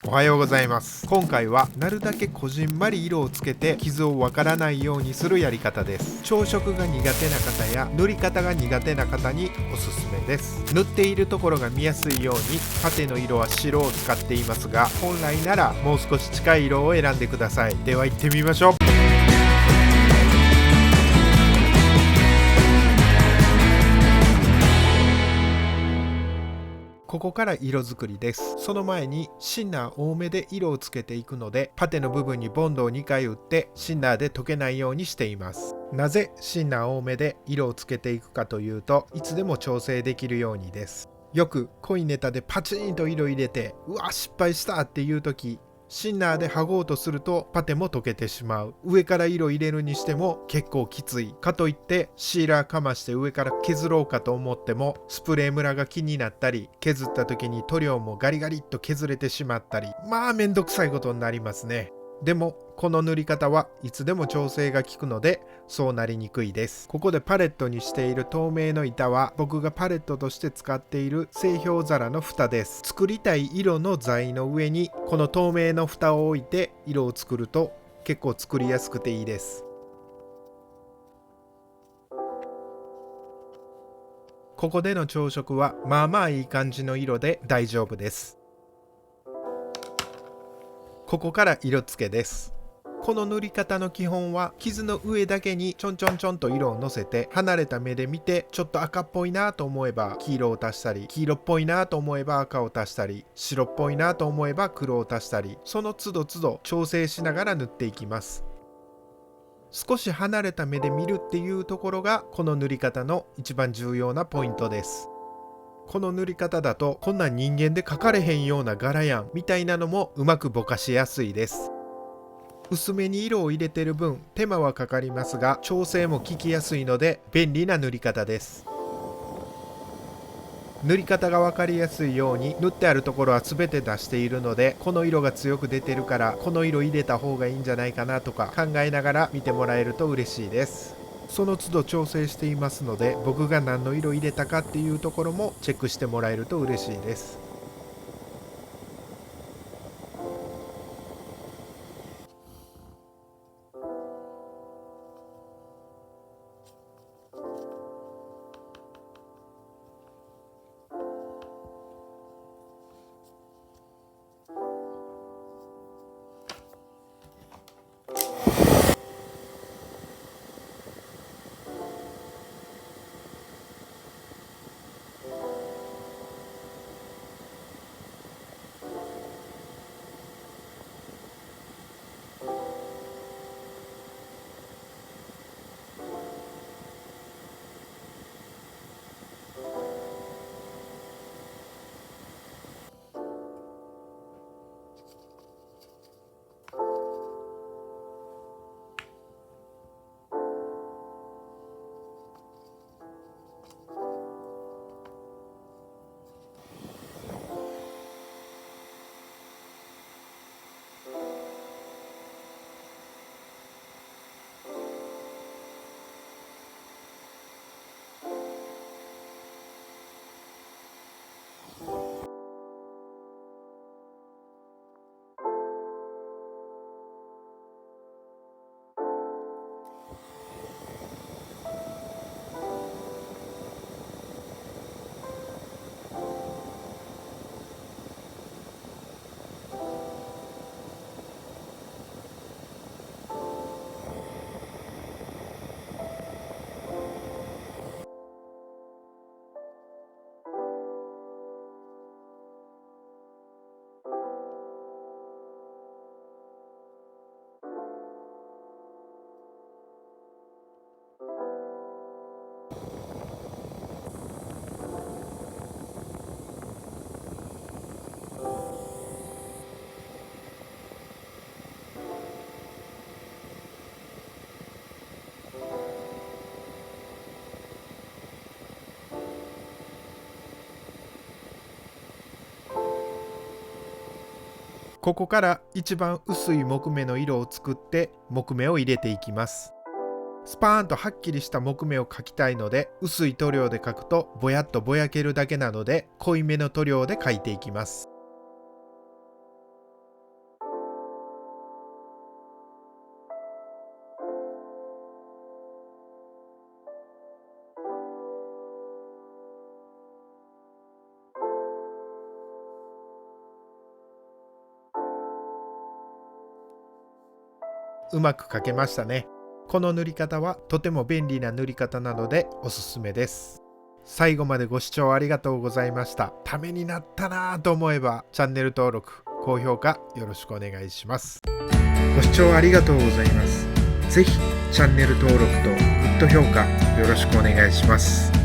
おはようございます。今回はなるだけこじんまり色をつけて傷をわからないようにするやり方です。調色が苦手な方や塗り方が苦手な方におすすめです。塗っているところが見やすいようにパテの色は白を使っていますが、本来ならもう少し近い色を選んでください。では行ってみましょう。ここから色作りです。その前にシンナー多めで色をつけていくので、パテの部分にボンドを2回打ってシンナーで溶けないようにしています。なぜシンナー多めで色をつけていくかというと、いつでも調整できるようにです。よく濃いネタでパチンと色入れて、うわ失敗したっていう時、シンナーで剥ごうとするとパテも溶けてしまう。上から色入れるにしても結構きつい。かといってシーラーかまして上から削ろうかと思ってもスプレームラが気になったり、削った時に塗料もガリガリっと削れてしまったり、まあめんどくさいことになりますね。でもこの塗り方はいつでも調整が効くのでそうなりにくいです。ここでパレットにしている透明の板は僕がパレットとして使っている製氷皿の蓋です。作りたい色の材の上にこの透明の蓋を置いて色を作ると結構作りやすくていいです。ここでの調色はまあまあいい感じの色で大丈夫です。ここから色付けです。この塗り方の基本は傷の上だけにちょんちょんちょんと色をのせて、離れた目で見てちょっと赤っぽいなと思えば黄色を足したり、黄色っぽいなと思えば赤を足したり、白っぽいなと思えば黒を足したり、その都度都度調整しながら塗っていきます。少し離れた目で見るっていうところがこの塗り方の一番重要なポイントです。この塗り方だとこんなん人間で描かれへんような柄やんみたいなのもうまくぼかしやすいです。薄めに色を入れてる分手間はかかりますが調整も効きやすいので便利な塗り方です。塗り方が分かりやすいように塗ってあるところは全て出しているので、この色が強く出てるからこの色入れた方がいいんじゃないかなとか考えながら見てもらえると嬉しいです。その都度調整していますので、僕が何の色入れたかっていうところもチェックしてもらえると嬉しいです。ここから一番薄い木目の色を作って木目を入れていきます。スパーンとはっきりした木目を描きたいので、薄い塗料で描くとぼやっとぼやけるだけなので、濃いめの塗料で描いていきます。うまく描けましたね。この塗り方はとても便利な塗り方なのでおすすめです。最後までご視聴ありがとうございました。ためになったなぁと思えばチャンネル登録、高評価よろしくお願いします。ご視聴ありがとうございます。ぜひチャンネル登録とグッド評価よろしくお願いします。